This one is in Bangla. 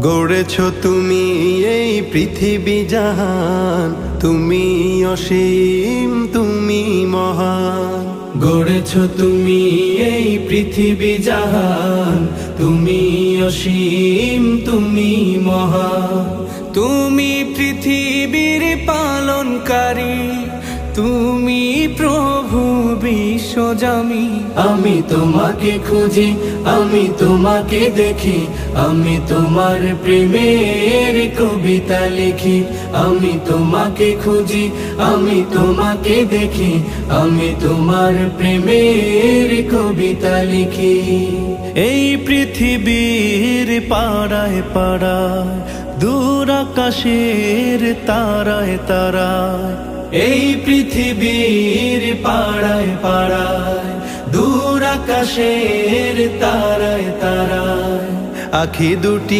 গড়েছ তুমি এই পৃথিবী জাহান, তুমি অসীম তুমি মহান। গড়েছ তুমি এই পৃথিবী জাহান, তুমি অসীম তুমি মহান। তুমি পৃথিবীর পালনকারী, তুমি প্রভু বিশ্বজামি। আমি তোমাকে খুঁজি, আমি তোমাকে দেখি, আমি তোমার প্রেমের কবিতা লিখি। আমি তোমাকে খুঁজি, আমি তোমাকে দেখি, আমি তোমার প্রেমের কবিতা লিখি। এই পৃথিবীর পাড়ায় পাড়ায়, দূর আকাশের তারায় তারায়। এই পৃথিবীর পাড়ায় পাড়ায়, দূর আকাশের তারায় তারায়। আখি দুটি